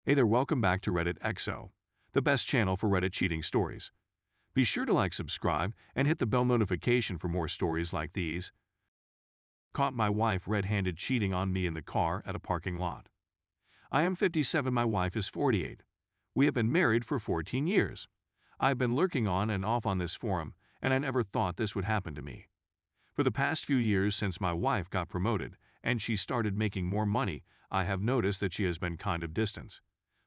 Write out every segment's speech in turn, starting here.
Hey there, welcome back to Reddit XO, the best channel for Reddit cheating stories. Be sure to like, subscribe, and hit the bell notification for more stories like these. Caught my wife red-handed cheating on me in the car at a parking lot. I am 57, my wife is 48. We have been married for 14 years. I've been lurking on and off on this forum, and I never thought this would happen to me. For the past few years since my wife got promoted and she started making more money, I have noticed that she has been kind of distant.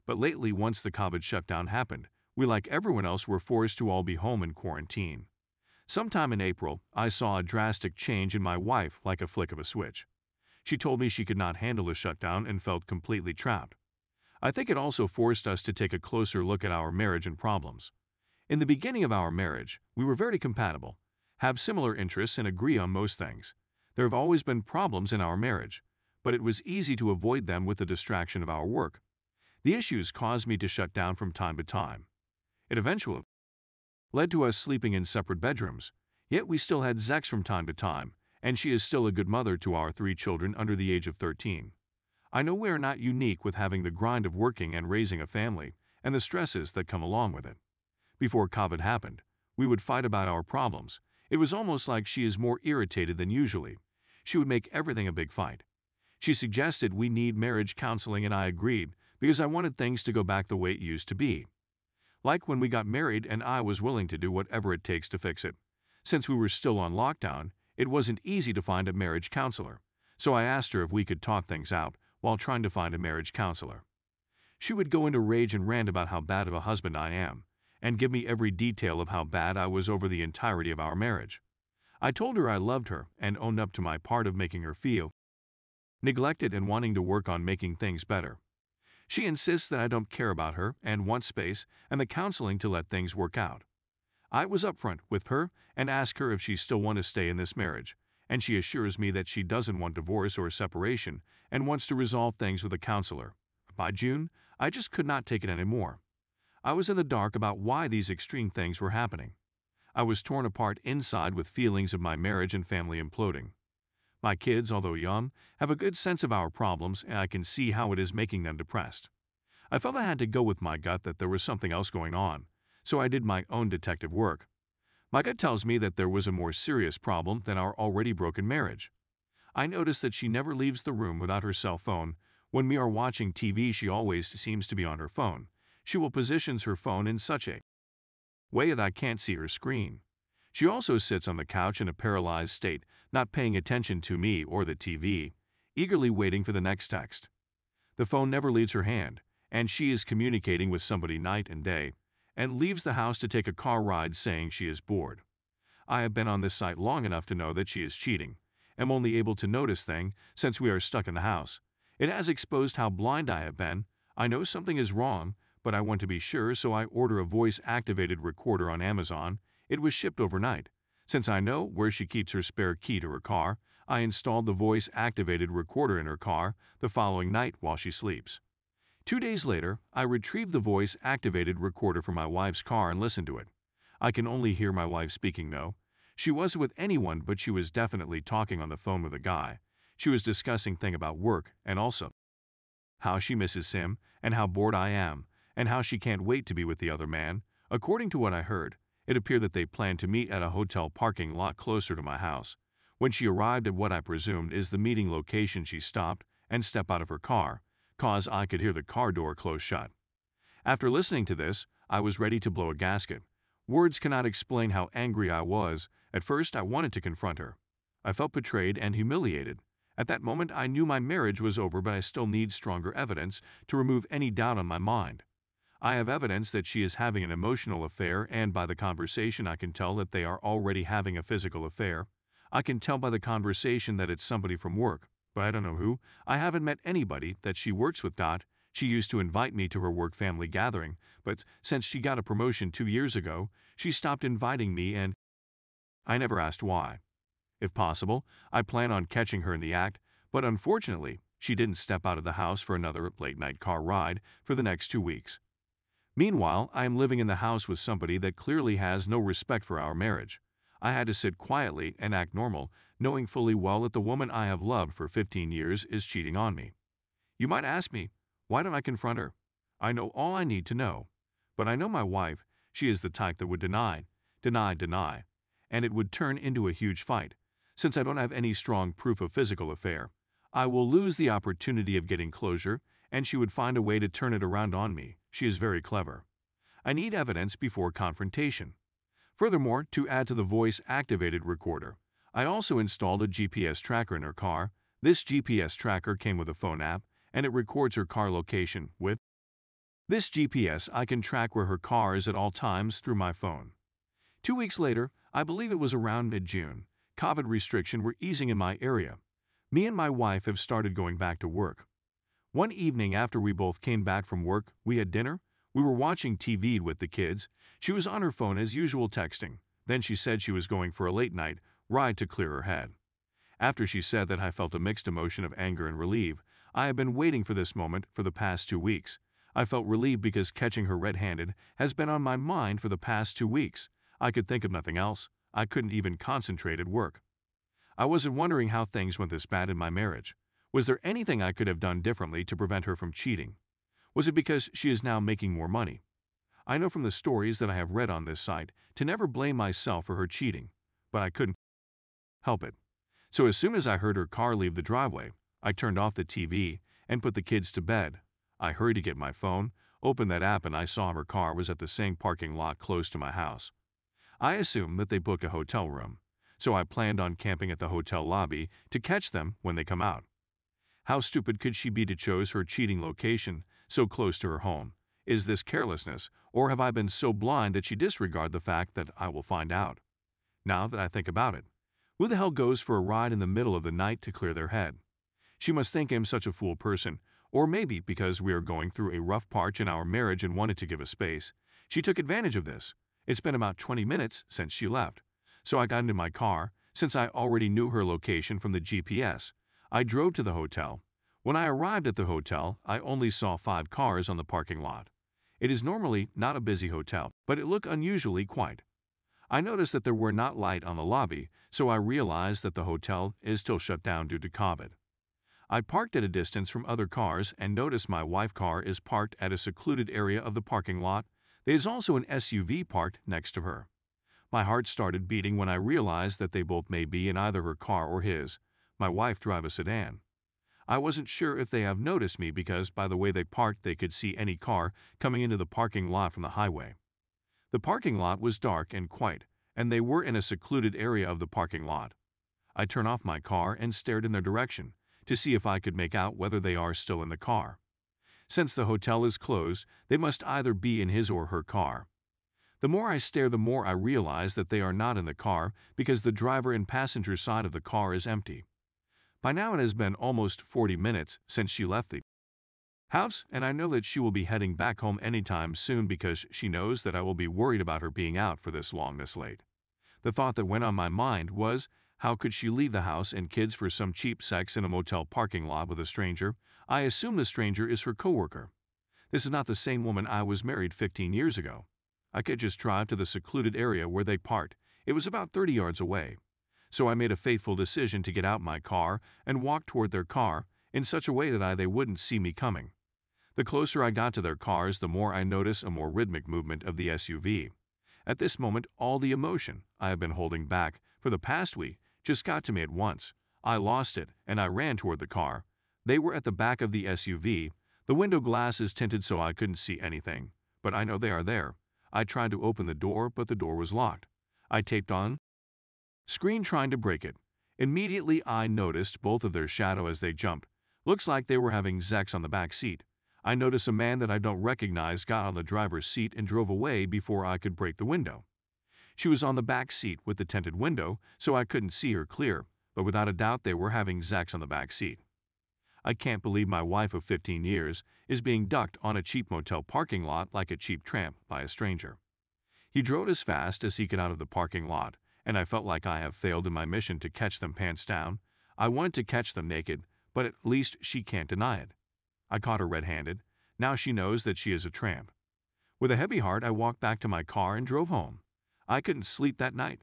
But lately, once the COVID shutdown happened, we, like everyone else, were forced to all be home in quarantine. Sometime in April, I saw a drastic change in my wife like a flick of a switch. She told me she could not handle the shutdown and felt completely trapped. I think it also forced us to take a closer look at our marriage and problems. In the beginning of our marriage, we were very compatible, have similar interests, and agree on most things. There have always been problems in our marriage, but it was easy to avoid them with the distraction of our work. The issues caused me to shut down from time to time. It eventually led to us sleeping in separate bedrooms, yet we still had sex from time to time, and she is still a good mother to our 3 children under the age of 13. I know we are not unique with having the grind of working and raising a family, and the stresses that come along with it. Before COVID happened, we would fight about our problems. It was almost like she is more irritated than usually. She would make everything a big fight. She suggested we need marriage counseling, and I agreed, because I wanted things to go back the way it used to be. Like when we got married, and I was willing to do whatever it takes to fix it. Since we were still on lockdown, it wasn't easy to find a marriage counselor, so I asked her if we could talk things out while trying to find a marriage counselor. She would go into rage and rant about how bad of a husband I am, and give me every detail of how bad I was over the entirety of our marriage. I told her I loved her and owned up to my part of making her feel neglected and wanting to work on making things better. She insists that I don't care about her and want space and the counseling to let things work out. I was upfront with her and asked her if she still wants to stay in this marriage, and she assures me that she doesn't want divorce or separation and wants to resolve things with a counselor. By June, I just could not take it anymore. I was in the dark about why these extreme things were happening. I was torn apart inside with feelings of my marriage and family imploding. My kids, although young, have a good sense of our problems, and I can see how it is making them depressed. I felt I had to go with my gut that there was something else going on, so I did my own detective work. My gut tells me that there was a more serious problem than our already broken marriage. I noticed that she never leaves the room without her cell phone. When we are watching TV, she always seems to be on her phone. She will position her phone in such a way that I can't see her screen. She also sits on the couch in a paralyzed state, not paying attention to me or the TV, eagerly waiting for the next text. The phone never leaves her hand, and she is communicating with somebody night and day, and leaves the house to take a car ride saying she is bored. I have been on this site long enough to know that she is cheating. I'm only able to notice things since we are stuck in the house. It has exposed how blind I have been. I know something is wrong, but I want to be sure, so I order a voice-activated recorder on Amazon. It was shipped overnight. Since I know where she keeps her spare key to her car, I installed the voice-activated recorder in her car the following night while she sleeps. 2 days later, I retrieved the voice-activated recorder from my wife's car and listened to it. I can only hear my wife speaking, though. She wasn't with anyone, but she was definitely talking on the phone with a guy. She was discussing things about work and also how she misses him and how bored I am and how she can't wait to be with the other man. According to what I heard, it appeared that they planned to meet at a hotel parking lot closer to my house. When she arrived at what I presumed is the meeting location, she stopped and stepped out of her car, cause I could hear the car door close shut. After listening to this, I was ready to blow a gasket. Words cannot explain how angry I was. At first, I wanted to confront her. I felt betrayed and humiliated. At that moment, I knew my marriage was over, but I still need stronger evidence to remove any doubt on my mind. I have evidence that she is having an emotional affair, and by the conversation I can tell that they are already having a physical affair. I can tell by the conversation that it's somebody from work, but I don't know who. I haven't met anybody that she works with. She used to invite me to her work family gathering, but since she got a promotion 2 years ago, she stopped inviting me, and I never asked why. If possible, I plan on catching her in the act, but unfortunately, she didn't step out of the house for another late-night car ride for the next 2 weeks. Meanwhile, I am living in the house with somebody that clearly has no respect for our marriage. I had to sit quietly and act normal, knowing fully well that the woman I have loved for 15 years is cheating on me. You might ask me, why don't I confront her? I know all I need to know. But I know my wife, she is the type that would deny, and it would turn into a huge fight. Since I don't have any strong proof of physical affair, I will lose the opportunity of getting closure, and she would find a way to turn it around on me. She is very clever. I need evidence before confrontation. Furthermore, to add to the voice-activated recorder, I also installed a GPS tracker in her car. This GPS tracker came with a phone app, and it records her car location. With this GPS, I can track where her car is at all times through my phone. 2 weeks later, I believe it was around mid-June, COVID restrictions were easing in my area. Me and my wife have started going back to work. One evening after we both came back from work, we had dinner. We were watching TV with the kids. She was on her phone as usual texting. Then she said she was going for a late-night ride to clear her head. After she said that, I felt a mixed emotion of anger and relief. I have been waiting for this moment for the past 2 weeks. I felt relieved because catching her red-handed has been on my mind for the past 2 weeks. I could think of nothing else. I couldn't even concentrate at work. I wasn't wondering how things went this bad in my marriage. Was there anything I could have done differently to prevent her from cheating? Was it because she is now making more money? I know from the stories that I have read on this site to never blame myself for her cheating, but I couldn't help it. So as soon as I heard her car leave the driveway, I turned off the TV and put the kids to bed. I hurried to get my phone, opened that app, and I saw her car was at the same parking lot close to my house. I assumed that they booked a hotel room, so I planned on camping at the hotel lobby to catch them when they come out. How stupid could she be to choose her cheating location so close to her home? Is this carelessness, or have I been so blind that she disregarded the fact that I will find out? Now that I think about it, who the hell goes for a ride in the middle of the night to clear their head? She must think I'm such a fool person, or maybe because we are going through a rough patch in our marriage and wanted to give us space, she took advantage of this. It's been about 20 minutes since she left, so I got into my car. Since I already knew her location from the GPS, I drove to the hotel. When I arrived at the hotel, I only saw 5 cars on the parking lot. It is normally not a busy hotel, but it looked unusually quiet. I noticed that there were not lights on the lobby, so I realized that the hotel is still shut down due to COVID. I parked at a distance from other cars and noticed my wife's car is parked at a secluded area of the parking lot. There is also an SUV parked next to her. My heart started beating when I realized that they both may be in either her car or his. My wife drives a sedan. I wasn't sure if they have noticed me because by the way they parked they could see any car coming into the parking lot from the highway. The parking lot was dark and quiet, and they were in a secluded area of the parking lot. I turned off my car and stared in their direction to see if I could make out whether they are still in the car. Since the hotel is closed, they must either be in his or her car. The more I stare, the more I realize that they are not in the car because the driver and passenger side of the car is empty. By now it has been almost 40 minutes since she left the house, and I know that she will be heading back home anytime soon because she knows that I will be worried about her being out for this long this late. The thought that went on my mind was, how could she leave the house and kids for some cheap sex in a motel parking lot with a stranger? I assume the stranger is her coworker. This is not the same woman I was married 15 years ago. I could just drive to the secluded area where they parked. It was about 30 yards away. So I made a fateful decision to get out my car and walk toward their car in such a way that they wouldn't see me coming. The closer I got to their cars, the more I noticed a more rhythmic movement of the SUV. At this moment, all the emotion I have been holding back for the past week just got to me at once. I lost it, and I ran toward the car. They were at the back of the SUV. The window glass is tinted so I couldn't see anything, but I know they are there. I tried to open the door, but the door was locked. I taped on screen trying to break it. Immediately I noticed both of their shadow as they jumped. Looks like they were having sex on the back seat. I noticed a man that I don't recognize got on the driver's seat and drove away before I could break the window. She was on the back seat with the tinted window, so I couldn't see her clear, but without a doubt they were having sex on the back seat. I can't believe my wife of 15 years is being ducked on a cheap motel parking lot like a cheap tramp by a stranger. He drove as fast as he could out of the parking lot, and I felt like I have failed in my mission to catch them pants down. I wanted to catch them naked, but at least she can't deny it. I caught her red-handed. Now she knows that she is a tramp. With a heavy heart, I walked back to my car and drove home. I couldn't sleep that night.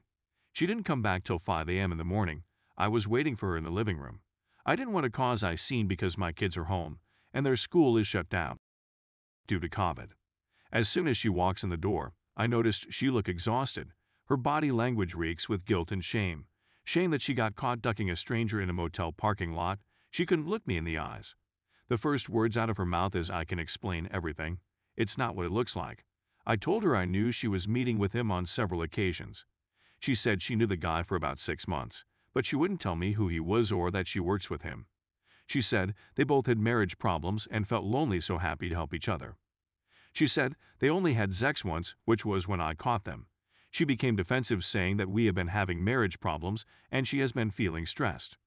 She didn't come back till 5 a.m. in the morning. I was waiting for her in the living room. I didn't want to cause a scene because my kids are home, and their school is shut down. due to COVID. As soon as she walks in the door, I noticed she looked exhausted. Her body language reeks with guilt and shame. Shame that she got caught ducking a stranger in a motel parking lot. She couldn't look me in the eyes. The first words out of her mouth is, "I can explain everything. It's not what it looks like." I told her I knew she was meeting with him on several occasions. She said she knew the guy for about 6 months, but she wouldn't tell me who he was or that she works with him. She said they both had marriage problems and felt lonely, so happy to help each other. She said they only had sex once, which was when I caught them. She became defensive, saying that we have been having marriage problems and she has been feeling stressed.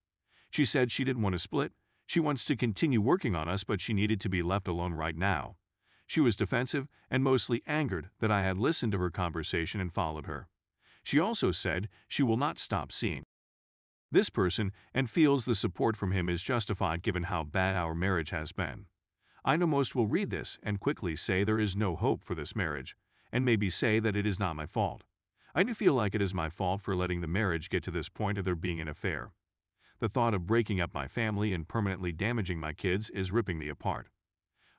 She said she didn't want to split. She wants to continue working on us, but she needed to be left alone right now. She was defensive and mostly angered that I had listened to her conversation and followed her. She also said she will not stop seeing this person and feels the support from him is justified given how bad our marriage has been. I know most will read this and quickly say there is no hope for this marriage, and maybe say that it is not my fault. I do feel like it is my fault for letting the marriage get to this point of there being an affair. The thought of breaking up my family and permanently damaging my kids is ripping me apart.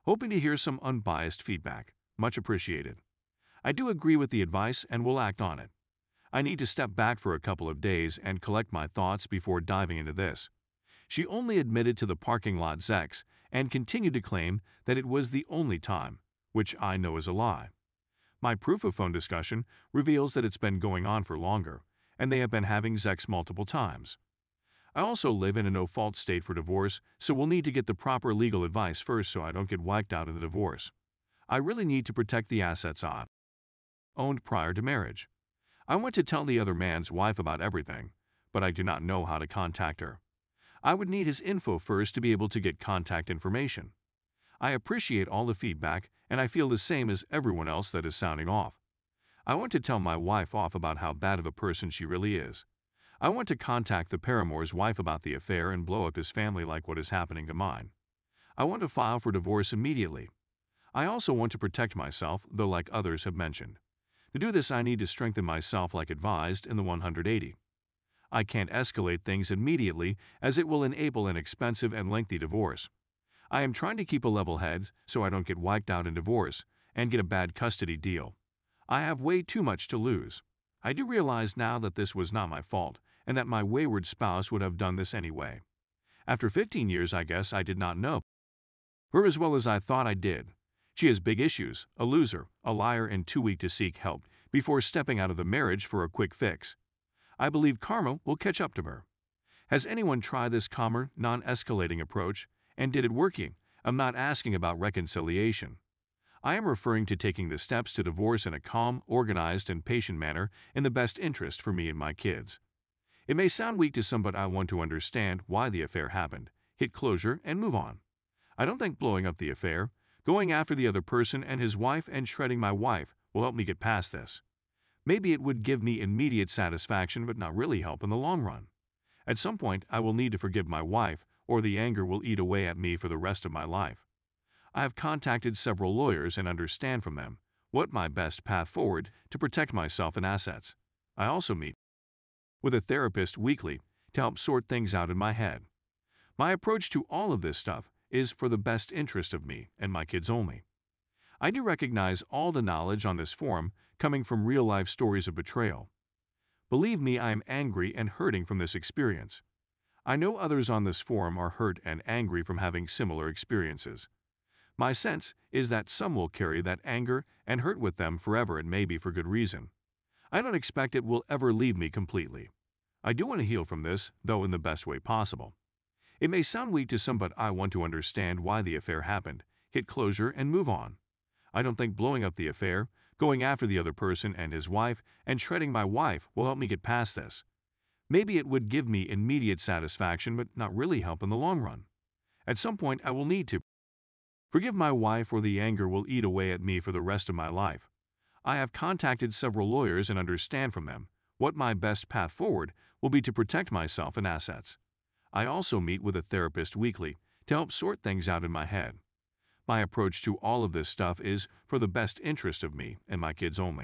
Hoping to hear some unbiased feedback. Much appreciated. I do agree with the advice and will act on it. I need to step back for a couple of days and collect my thoughts before diving into this. She only admitted to the parking lot sex and continued to claim that it was the only time, which I know is a lie. My proof of phone discussion reveals that it's been going on for longer, and they have been having sex multiple times. I also live in a no-fault state for divorce, so we'll need to get the proper legal advice first so I don't get wiped out in the divorce. I really need to protect the assets I owned prior to marriage. I want to tell the other man's wife about everything, but I do not know how to contact her. I would need his info first to be able to get contact information. I appreciate all the feedback, and I feel the same as everyone else that is sounding off. I want to tell my wife off about how bad of a person she really is. I want to contact the paramour's wife about the affair and blow up his family like what is happening to mine. I want to file for divorce immediately. I also want to protect myself, though like others have mentioned. To do this, I need to strengthen myself like advised in the 180. I can't escalate things immediately as it will enable an expensive and lengthy divorce. I am trying to keep a level head so I don't get wiped out in divorce and get a bad custody deal. I have way too much to lose. I do realize now that this was not my fault and that my wayward spouse would have done this anyway. After 15 years, I guess I did not know her as well as I thought I did. She has big issues, a loser, a liar, and too weak to seek help before stepping out of the marriage for a quick fix. I believe karma will catch up to her. Has anyone tried this calmer, non-escalating approach, and did it working? I'm not asking about reconciliation. I am referring to taking the steps to divorce in a calm, organized, and patient manner in the best interest for me and my kids. It may sound weak to some, but I want to understand why the affair happened, hit closure, and move on. I don't think blowing up the affair, going after the other person and his wife, and shredding my wife will help me get past this. Maybe it would give me immediate satisfaction, but not really help in the long run. At some point, I will need to forgive my wife, or the anger will eat away at me for the rest of my life. I have contacted several lawyers and understand from them what my best path forward to protect myself and assets. I also meet with a therapist weekly to help sort things out in my head. My approach to all of this stuff is for the best interest of me and my kids only. I do recognize all the knowledge on this forum coming from real-life stories of betrayal. Believe me, I am angry and hurting from this experience. I know others on this forum are hurt and angry from having similar experiences. My sense is that some will carry that anger and hurt with them forever, and maybe for good reason. I don't expect it will ever leave me completely. I do want to heal from this, though in the best way possible. It may sound weak to some, but I want to understand why the affair happened, hit closure, and move on. I don't think blowing up the affair, going after the other person and his wife, and shredding my wife will help me get past this. Maybe it would give me immediate satisfaction, but not really help in the long run. At some point, I will need to forgive my wife, or the anger will eat away at me for the rest of my life. I have contacted several lawyers and understand from them what my best path forward will be to protect myself and assets. I also meet with a therapist weekly to help sort things out in my head. My approach to all of this stuff is for the best interest of me and my kids only.